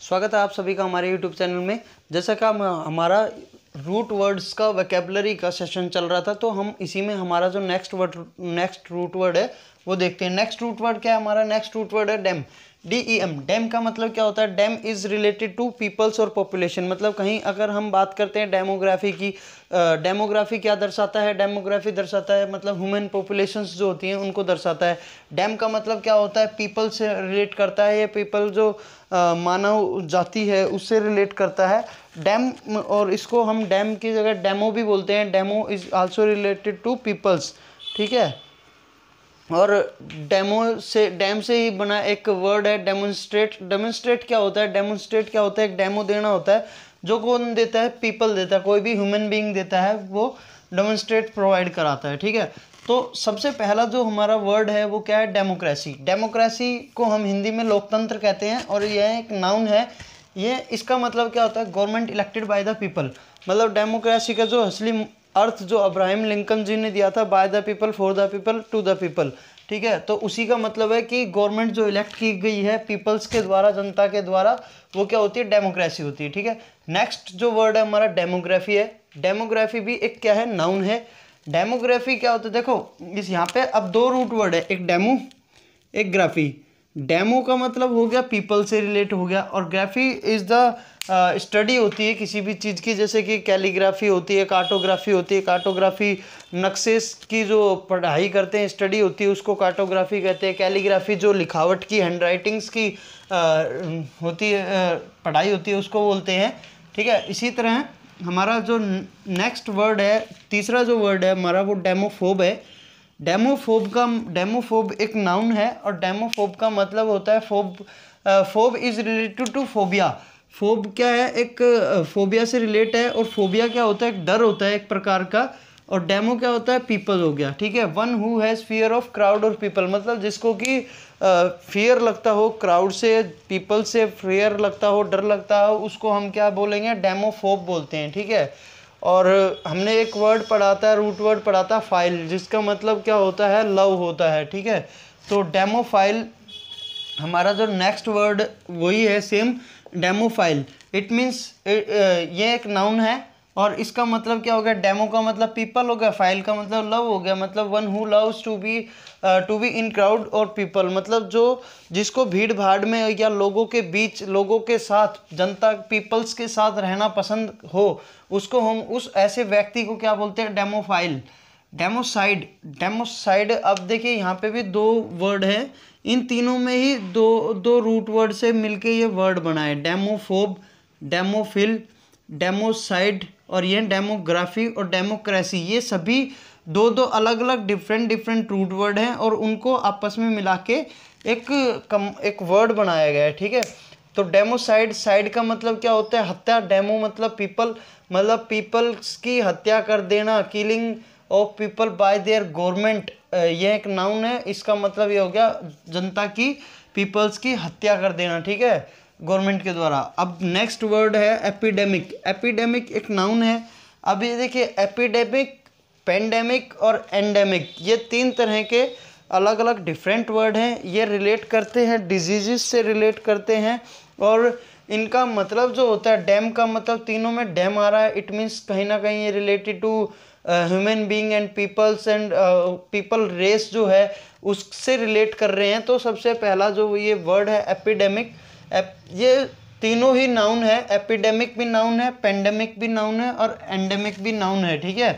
स्वागत है आप सभी का हमारे YouTube चैनल में। जैसा कि हमारा रूट वर्ड्स का वोकैबुलरी का सेशन चल रहा था, तो हम इसी में हमारा जो नेक्स्ट रूट वर्ड है वो देखते हैं। नेक्स्ट रूट वर्ड क्या है? हमारा नेक्स्ट रूट वर्ड है डेम। DEM। डेम का मतलब क्या होता है? Dem is related to peoples और पॉपुलेशन। मतलब कहीं अगर हम बात करते हैं डेमोग्राफी की, डेमोग्राफी क्या दर्शाता है? डेमोग्राफी दर्शाता है मतलब ह्यूमन पॉपुलेशंस जो होती हैं उनको दर्शाता है। डेम का मतलब क्या होता है? पीपल से रिलेट करता है, ये पीपल जो मानव जाति है उससे रिलेट करता है डेम। और इसको हम डेम की जगह डेमो भी बोलते हैं। Demo is also related to peoples, ठीक है। और डैम से ही बना एक वर्ड है डेमोन्स्ट्रेट। डेमोन्स्ट्रेट क्या होता है? डेमोन्स्ट्रेट क्या होता है? एक डेमो देना होता है। जो कौन देता है? पीपल देता है, कोई भी ह्यूमन बीइंग देता है, वो डेमोन्स्ट्रेट प्रोवाइड कराता है, ठीक है। तो सबसे पहला जो हमारा वर्ड है वो क्या है? डेमोक्रेसी। डेमोक्रेसी को हम हिंदी में लोकतंत्र कहते हैं और यह एक नाउन है। ये इसका मतलब क्या होता है? Government elected by the people. मतलब डेमोक्रेसी का जो असली अर्थ जो अब्राहम लिंकन जी ने दिया था, by the people, for the people, to the people, ठीक है। तो उसी का मतलब है कि गवर्नमेंट जो इलेक्ट की गई है पीपल्स के द्वारा, जनता के द्वारा, वो क्या होती है? डेमोक्रेसी होती है, ठीक है। नेक्स्ट जो वर्ड है हमारा डेमोग्राफी है। डेमोग्राफी भी एक क्या है? नाउन है। डेमोग्राफी क्या होता है? देखो इस यहाँ पे अब दो रूट वर्ड है, एक डेमो एक ग्राफी। डेमो का मतलब हो गया पीपल से रिलेट हो गया, और ग्राफी इज द स्टडी होती है किसी भी चीज़ की, जैसे कि कैलीग्राफी होती है, कार्टोग्राफी होती है। कार्टोग्राफी नक्शे की जो पढ़ाई करते हैं, स्टडी होती है, उसको कार्टोग्राफी कहते हैं। कैलीग्राफी जो लिखावट की, हैंड राइटिंग्स की होती है, पढ़ाई होती है, उसको बोलते हैं, ठीक है। इसी तरह हमारा जो नेक्स्ट वर्ड है, तीसरा जो वर्ड है हमारा, वो डेमोफोब है। डेमोफोब एक नाउन है, और डेमोफोब का मतलब होता है phob is related to phobia. Phob क्या है? एक फोबिया से रिलेट है, और फोबिया क्या होता है? एक डर होता है एक प्रकार का। और डेमो क्या होता है? पीपल हो गया, ठीक है। One who has fear of crowd और पीपल, मतलब जिसको कि फियर लगता हो क्राउड से, पीपल से फियर लगता हो, डर लगता हो, उसको हम क्या बोलेंगे? डेमोफोब बोलते हैं, ठीक है। और हमने एक वर्ड पढ़ा था, रूट वर्ड पढ़ा था फाइल, जिसका मतलब क्या होता है? लव होता है, ठीक है। तो डेमोफाइल हमारा जो नेक्स्ट वर्ड वही है, सेम डेमोफाइल। इट मीन्स ये एक नाउन है, और इसका मतलब क्या हो गया? डेमो का मतलब पीपल हो गया, फाइल का मतलब लव हो गया। मतलब one who loves to be in crowd और पीपल, मतलब जो जिसको भीड़ भाड़ में या लोगों के बीच, लोगों के साथ, जनता पीपल्स के साथ रहना पसंद हो, उसको हम उस ऐसे व्यक्ति को क्या बोलते हैं? डेमोफाइल। डेमोसाइड। अब देखिए यहाँ पे भी दो वर्ड है, इन तीनों में ही दो रूट वर्ड से मिलके ये वर्ड बना है। डेमोफोब, डेमोफिल, डेमोसाइड, और ये डेमोग्राफी और डेमोक्रेसी, ये सभी दो अलग अलग डिफरेंट रूट वर्ड हैं, और उनको आपस में मिला के एक वर्ड बनाया गया है, ठीक है। तो डेमोसाइड, साइड का मतलब क्या होता है? हत्या। डेमो मतलब पीपल, मतलब पीपल्स की हत्या कर देना, killing of people bye there government. यह एक नाउन है, इसका मतलब ये हो गया जनता की, पीपल्स की हत्या कर देना, ठीक है, गवर्नमेंट के द्वारा। अब नेक्स्ट वर्ड है एपिडेमिक। एपिडेमिक एक नाउन है। अब ये देखिए, एपिडेमिक, पेंडेमिक और एंडेमिक, ये तीन तरह के अलग अलग डिफरेंट वर्ड हैं। ये रिलेट करते हैं, डिजीज़ से रिलेट करते हैं, और इनका मतलब जो होता है, डैम का मतलब तीनों में डैम आ रहा है। इट मीन्स कहीं ना कहीं ये related to human being and peoples and people race जो है उससे रिलेट कर रहे हैं। तो सबसे पहला जो ये वर्ड है एपिडेमिक, ये तीनों ही नाउन है। एपिडेमिक भी नाउन है, पेंडेमिक भी नाउन है, और एंडेमिक भी नाउन है, ठीक है।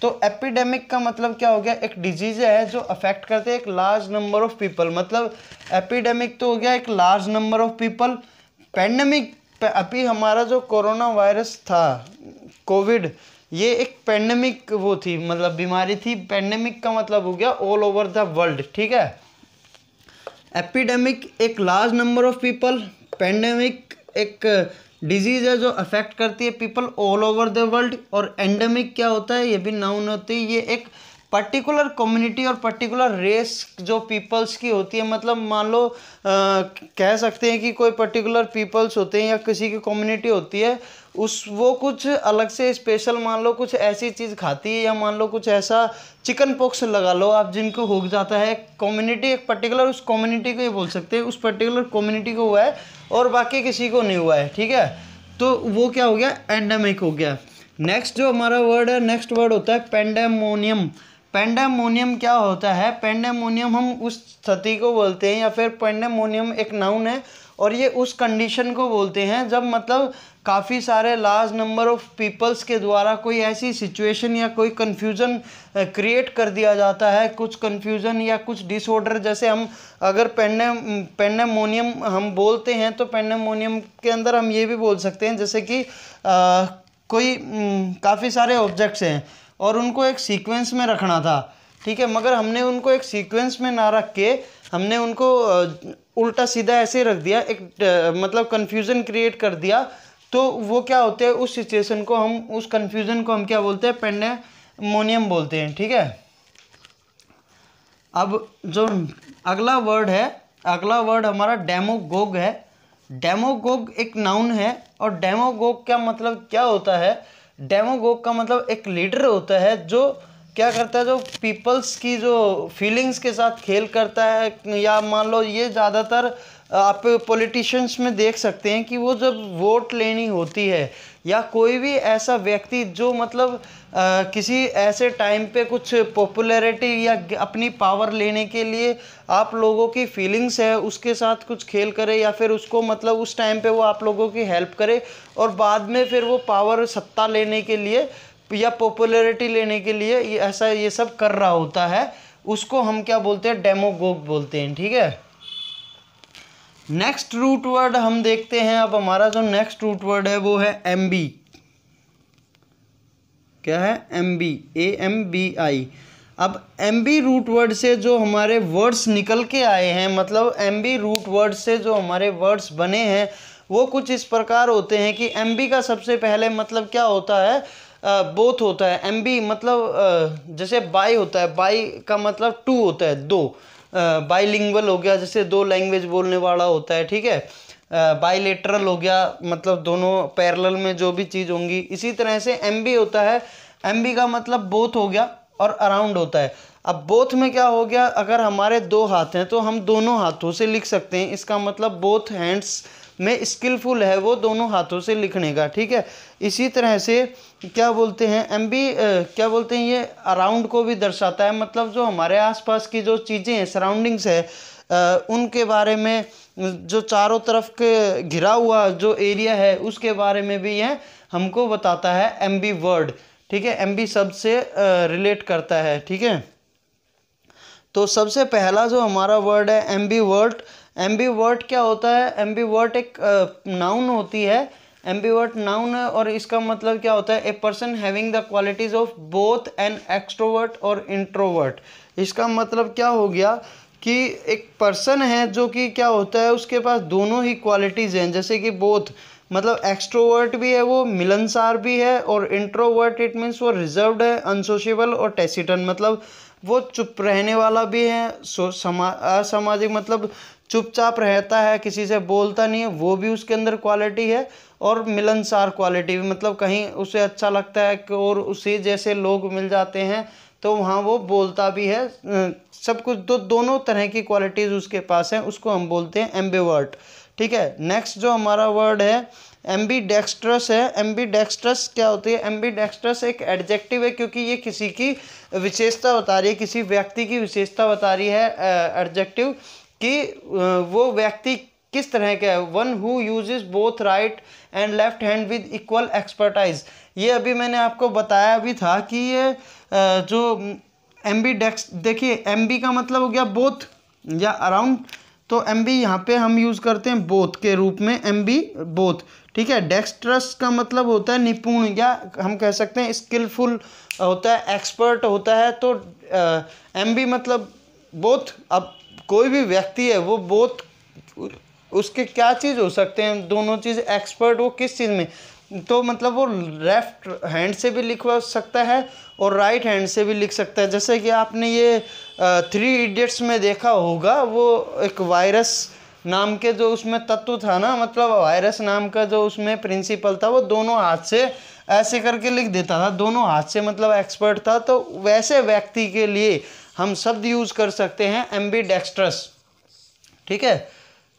तो एपिडेमिक का मतलब क्या हो गया? एक डिजीज है जो अफेक्ट करते हैं एक लार्ज नंबर ऑफ पीपल। मतलब एपिडेमिक तो हो गया एक large number of people. Pandemic, अभी हमारा जो कोरोना वायरस था, कोविड, ये एक पेंडेमिक वो थी, मतलब बीमारी थी। पेंडेमिक का मतलब हो गया ऑल ओवर द वर्ल्ड, ठीक है। एपिडेमिक एक large number of people, pandemic एक डिजीज है जो अफेक्ट करती है people all over the world, और एंडेमिक क्या होता है? ये भी नाउन होती है। ये एक पर्टिकुलर कम्युनिटी और पर्टिकुलर रेस जो पीपल्स की होती है। मतलब मान लो कह सकते हैं कि कोई पर्टिकुलर पीपल्स होते हैं या किसी की कम्युनिटी होती है, उस वो कुछ अलग से स्पेशल मान लो कुछ ऐसी चीज़ खाती है, या मान लो कुछ ऐसा चिकन पॉक्स लगा लो आप जिनको हो जाता है, कम्युनिटी एक पर्टिकुलर उस कम्युनिटी को ये बोल सकते हैं, उस पर्टिकुलर कम्युनिटी को हुआ है और बाकी किसी को नहीं हुआ है, ठीक है, तो वो क्या हो गया, एंडेमिक हो गया। नेक्स्ट जो हमारा वर्ड है, नेक्स्ट वर्ड होता है पेंडेमोनियम। पेंडेमोनियम क्या होता है, पेंडेमोनियम हम उस स्थिति को बोलते हैं, या फिर पेंडेमोनियम एक नाउन है और ये उस कंडीशन को बोलते हैं जब मतलब काफ़ी सारे लार्ज नंबर ऑफ पीपल्स के द्वारा कोई ऐसी सिचुएशन या कोई कन्फ्यूज़न क्रिएट कर दिया जाता है, कुछ कन्फ्यूज़न या कुछ डिसऑर्डर। जैसे हम अगर पेंडेमोनियम हम बोलते हैं तो पेंडेमोनियम के अंदर हम ये भी बोल सकते हैं जैसे कि कोई काफ़ी सारे ऑब्जेक्ट्स हैं और उनको एक सीक्वेंस में रखना था, ठीक है, मगर हमने उनको एक सीक्वेंस में ना रख के हमने उनको उल्टा सीधा ऐसे रख दिया, एक मतलब कन्फ्यूज़न क्रिएट कर दिया, तो वो क्या होते हैं, उस सिचुएशन को हम, उस कन्फ्यूज़न को हम क्या बोलते हैं, पेंडेमोनियम बोलते हैं, ठीक है। अब जो अगला वर्ड है, अगला वर्ड हमारा डेमोगोग है। डेमोगोग एक नाउन है और डेमोगोग का मतलब क्या होता है, डेमोगोग का मतलब एक लीडर होता है जो क्या करता है, जो पीपल्स की जो फीलिंग्स के साथ खेल करता है, या मान लो ये ज़्यादातर आप पॉलिटिशियंस में देख सकते हैं कि वो जब वोट लेनी होती है या कोई भी ऐसा व्यक्ति जो मतलब किसी ऐसे टाइम पे कुछ पॉपुलैरिटी या अपनी पावर लेने के लिए आप लोगों की फीलिंग्स है उसके साथ कुछ खेल करे, या फिर उसको मतलब उस टाइम पे वो आप लोगों की हेल्प करे और बाद में फिर वो पावर सत्ता लेने के लिए या पॉपुलैरिटी लेने के लिए ऐसा ये सब कर रहा होता है, उसको हम क्या बोलते हैं, डेमोगोग बोलते हैं, ठीक है। नेक्स्ट रूट वर्ड हम देखते हैं। अब हमारा जो नेक्स्ट रूट वर्ड है वो है एमबी। क्या है, एमबी, AMBI। अब एमबी रूट वर्ड से जो हमारे वर्ड्स निकल के आए हैं, मतलब एमबी रूट वर्ड से जो हमारे वर्ड्स बने हैं वो कुछ इस प्रकार होते हैं कि एमबी का सबसे पहले मतलब क्या होता है, बोथ होता है। एमबी मतलब जैसे बाई होता है, बाई का मतलब टू होता है, दो, बाईलिंगुअल हो गया, जैसे दो लैंग्वेज बोलने वाला होता है, ठीक है। बाईलेटरल हो गया, मतलब दोनों पैरेलल में जो भी चीज़ होंगी। इसी तरह से एमबी होता है, एमबी का मतलब बोथ हो गया और अराउंड होता है। अब बोथ में क्या हो गया, अगर हमारे दो हाथ हैं तो हम दोनों हाथों से लिख सकते हैं, इसका मतलब बोथ हैंड्स में स्किलफुल है वो दोनों हाथों से लिखने का, ठीक है। इसी तरह से क्या बोलते हैं, एमबी क्या बोलते हैं, ये अराउंड को भी दर्शाता है, मतलब जो हमारे आसपास की जो चीज़ें हैं, सराउंडिंग्स है, उनके बारे में, जो चारों तरफ के घिरा हुआ जो एरिया है उसके बारे में भी यह हमको बताता है एमबी वर्ड, ठीक है। एमबी शब्द से रिलेट करता है, ठीक है। तो सबसे पहला जो हमारा वर्ड है एमबी वर्ड। एमबी वर्ड क्या होता है, एमबी वर्ड एक नाउन होती है, एमबी वर्ड नाउन है और इसका मतलब क्या होता है, a person having the qualities of both an extrovert और इंट्रोवर्ट। इसका मतलब क्या हो गया कि एक पर्सन है जो कि क्या होता है, उसके पास दोनों ही क्वालिटीज़ हैं, जैसे कि बोथ मतलब एक्सट्रोवर्ट भी है, वो मिलनसार भी है, और इंट्रोवर्ट इट मीन्स वो रिजर्व्ड है, अनसोशिएबल और टेसिटन मतलब वो चुप रहने वाला भी है, असामाजिक मतलब चुपचाप रहता है, किसी से बोलता नहीं है, वो भी उसके अंदर क्वालिटी है। और मिलनसार क्वालिटी भी मतलब कहीं उसे अच्छा लगता है कि और उसे जैसे लोग मिल जाते हैं तो वहाँ वो बोलता भी है, सब कुछ दोनों तरह की क्वालिटीज़ उसके पास हैं, उसको हम बोलते हैं एम्बिवर्ट, ठीक है। नेक्स्ट जो हमारा वर्ड है एम्बीडेक्स्ट्रस है। एम्बीडेक्स्ट्रस क्या होती है, एम्बीडेक्स्ट्रस एक एडजेक्टिव है क्योंकि ये किसी की विशेषता बता रही है, किसी व्यक्ति की विशेषता बता रही है एडजेक्टिव कि वो व्यक्ति किस तरह का है। One who uses both right and left hand with equal expertise. ये अभी मैंने आपको बताया भी था कि ये जो एम्बीडेक्स, देखिए एमबी का मतलब हो गया बोथ या अराउंड, तो एमबी यहाँ पे हम यूज़ करते हैं बोथ के रूप में, एमबी बोथ, ठीक है। डेक्स्ट्रस का मतलब होता है निपुण, या हम कह सकते हैं स्किलफुल होता है, एक्सपर्ट होता है। तो एमबी मतलब बोथ। अब कोई भी व्यक्ति है वो बोथ, उसके क्या चीज़ हो सकते हैं, दोनों चीज़। एक्सपर्ट वो किस चीज़ में, तो मतलब वो लेफ्ट हैंड से भी लिख सकता है और राइट हैंड से भी लिख सकता है। जैसे कि आपने ये 3 इडियट्स में देखा होगा, वो एक वायरस नाम के जो उसमें तत्व था ना, मतलब वायरस नाम का जो उसमें प्रिंसिपल था, वो दोनों हाथ से ऐसे करके लिख देता था, दोनों हाथ से, मतलब एक्सपर्ट था। तो वैसे व्यक्ति के लिए हम शब्द यूज कर सकते हैं एम्बीडेक्स्ट्रस। ठीक है,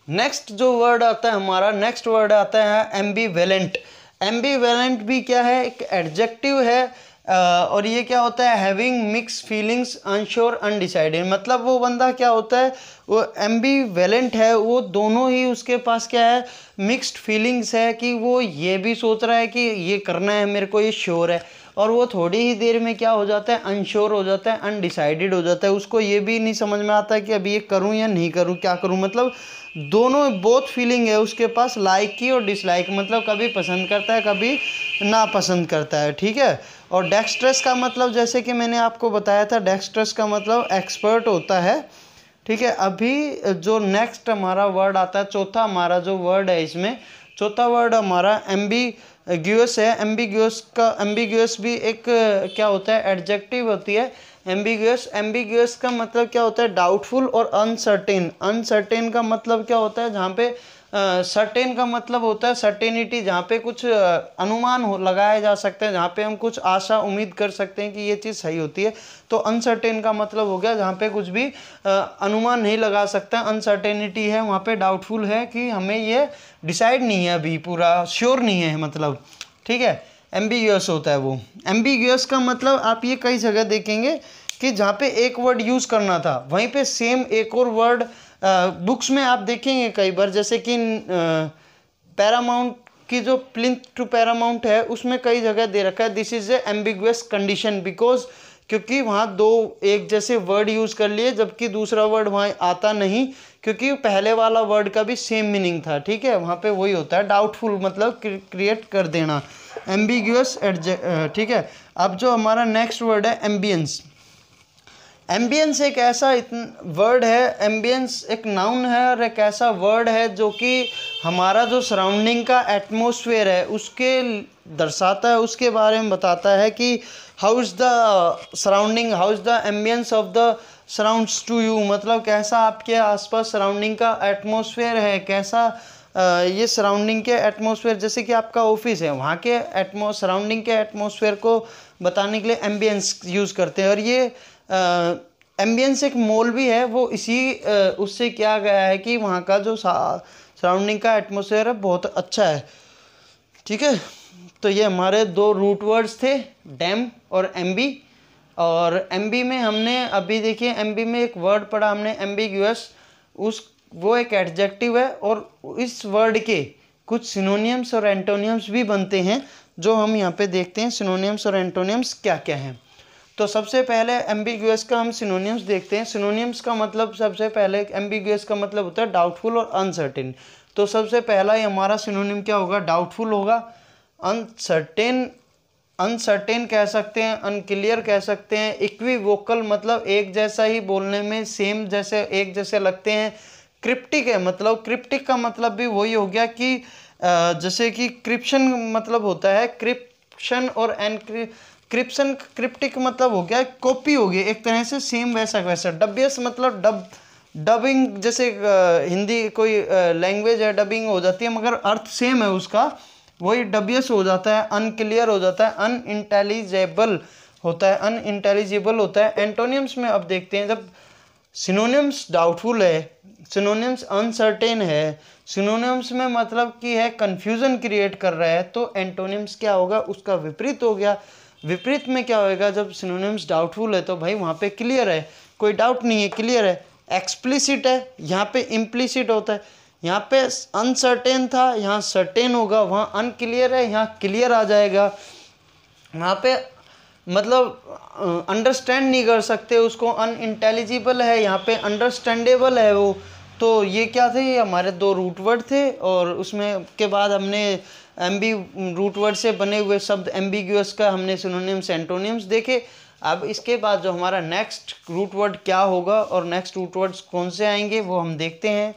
नेक्स्ट जो वर्ड आता है हमारा, नेक्स्ट वर्ड आता है एम्बीवेलेंट। एम्बीवेलेंट भी क्या है, एक एडजेक्टिव है, और ये क्या होता है, having mix feelings, unsure, undecided. मतलब वो बंदा क्या होता है, वो एम्बीवेलेंट है, वो दोनों ही उसके पास क्या है, मिक्स्ड फीलिंग्स है, कि वो ये भी सोच रहा है कि ये करना है मेरे को, ये श्योर है, और वो थोड़ी ही देर में क्या हो जाता है, अनश्योर हो जाता है, अनडिसाइडेड हो जाता है। उसको ये भी नहीं समझ में आता है कि अभी ये करूं या नहीं करूं, क्या करूं। मतलब दोनों बोथ फीलिंग है उसके पास, लाइक की और डिसलाइक, मतलब कभी पसंद करता है, कभी ना पसंद करता है। ठीक है, और डेक्स्ट्रस का मतलब जैसे कि मैंने आपको बताया था, डेक्स्ट्रस का मतलब एक्सपर्ट होता है। ठीक है, अभी जो नेक्स्ट हमारा वर्ड आता है, चौथा हमारा जो वर्ड है इसमें, चौथा वर्ड हमारा एम्बीग्यूअस है। एम्बीग्यूअस भी एक क्या होता है, एडजेक्टिव होती है एम्बीग्यूअस का मतलब क्या होता है, डाउटफुल और अनसर्टेन। अनसर्टेन का मतलब क्या होता है, जहाँ पे सर्टेन का मतलब होता है सर्टेनिटी, जहाँ पे कुछ अनुमान लगाया जा सकते हैं, जहाँ पे हम कुछ आशा उम्मीद कर सकते हैं कि ये चीज़ सही होती है। तो अनसर्टेन का मतलब हो गया जहाँ पे कुछ भी अनुमान नहीं लगा सकता, अनसर्टेनिटी है वहाँ पे, डाउटफुल है कि हमें ये डिसाइड नहीं है, अभी पूरा श्योर नहीं है, मतलब। ठीक है, एम्बिग्यूअस होता है वो। एम्बिग्यूअस का मतलब आप ये कई जगह देखेंगे कि जहाँ पे एक वर्ड यूज़ करना था वहीं पे सेम एक और वर्ड बुक्स में आप देखेंगे कई बार, जैसे कि पैरामाउंट की जो प्लिंथ टू पैरामाउंट है उसमें कई जगह दे रखा है this is a ambiguous condition, because क्योंकि वहाँ दो एक जैसे वर्ड यूज़ कर लिए जबकि दूसरा वर्ड वहाँ आता नहीं, क्योंकि पहले वाला वर्ड का भी सेम मीनिंग था। ठीक है, वहाँ पे वही होता है डाउटफुल, मतलब क्रिएट कर देना, एम्बिगुअस ठीक है, अब जो हमारा नेक्स्ट वर्ड है एम्बियंस। एम्बियंस एक ऐसा वर्ड है, एम्बियंस एक नाउन है और एक ऐसा वर्ड है जो कि हमारा जो सराउंडिंग का एटमॉस्फेयर है उसके दर्शाता है, उसके बारे में बताता है कि how is the surrounding, how is the ambience of the surrounds to you, मतलब कैसा आपके आसपास सराउंडिंग का एटमॉस्फेयर है, कैसा ये सराउंडिंग के एटमॉस्फेयर, जैसे कि आपका ऑफिस है वहाँ के सराउंडिंग के एटमॉस्फेयर को बताने के लिए एम्बियंस यूज़ करते हैं। और ये एम्बियंस एक मोल भी है, वो इसी उससे किया गया है कि वहाँ का जो सराउंडिंग का एटमॉस्फेयर है बहुत अच्छा है। ठीक है, तो ये हमारे दो रूट वर्ड्स थे, डैम और एम्बी। और एम्बी में हमने अभी देखिए, एम्बी में एक वर्ड पढ़ा हमने एम्बिग्यूअस, वो एक एडजेक्टिव है, और इस वर्ड के कुछ सिनोनियम्स और एंटोनियम्स भी बनते हैं जो हम यहाँ पे देखते हैं, सिनोनियम्स और एंटोनियम्स क्या क्या हैं। तो सबसे पहले एम्बिग्यूअस का हम सिनोनियम्स देखते हैं। सिनोनियम्स का मतलब, सबसे पहले एम्बिग्यूअस का मतलब होता है डाउटफुल और अनसर्टेन। तो सबसे पहला ही हमारा सिनोनिम क्या होगा, डाउटफुल होगा। अनसर्टेन कह सकते हैं, अनक्लियर कह सकते हैं। इक्विवोकल मतलब एक जैसा ही बोलने में सेम जैसे एक जैसे लगते हैं। क्रिप्टिक है, मतलब क्रिप्टिक का मतलब भी वही हो गया कि जैसे कि क्रिप्शन मतलब होता है, क्रिप्शन और क्रिप्टिक मतलब हो गया कॉपी हो गई एक तरह से, सेम वैसा वैसा। डबियस मतलब डबिंग, जैसे हिंदी कोई लैंग्वेज है डबिंग हो जाती है मगर अर्थ सेम है उसका, वही डबियस हो जाता है। अनक्लियर हो जाता है, अनइंटेलिजिबल होता है, अनइंटेलिजिबल होता है। एंटोनियम्स में अब देखते हैं, जब सिनोनिम्स डाउटफुल है, सिनोनिम्स अनसर्टेन है, सिनोनिम्स में मतलब कि है कंफ्यूजन क्रिएट कर रहा है, तो एंटोनिम्स क्या होगा, उसका विपरीत हो गया। विपरीत में क्या होएगा, जब सिनोनिम्स डाउटफुल है तो भाई वहाँ पे क्लियर है, कोई डाउट नहीं है, क्लियर है। एक्सप्लिसिट है, यहाँ पे इम्प्लिसिट होता है। यहाँ पे अनसर्टेन था, यहाँ सर्टेन होगा। वहाँ अनक्लियर है, यहाँ क्लियर आ जाएगा। वहाँ पे मतलब अंडरस्टैंड नहीं कर सकते उसको, अनइंटेलिजिबल है, यहाँ पे अंडरस्टैंडेबल है वो। तो ये क्या थे, ये हमारे दो रूट वर्ड थे, और उसमें के बाद हमने एम्बी रूट वर्ड से बने हुए शब्द एम्बिग्यूअस का हमने सिनोनिम्स एंटोनिम्स देखे। अब इसके बाद जो हमारा नेक्स्ट रूट वर्ड क्या होगा और नेक्स्ट रूट वर्ड्स कौन से आएंगे वो हम देखते हैं।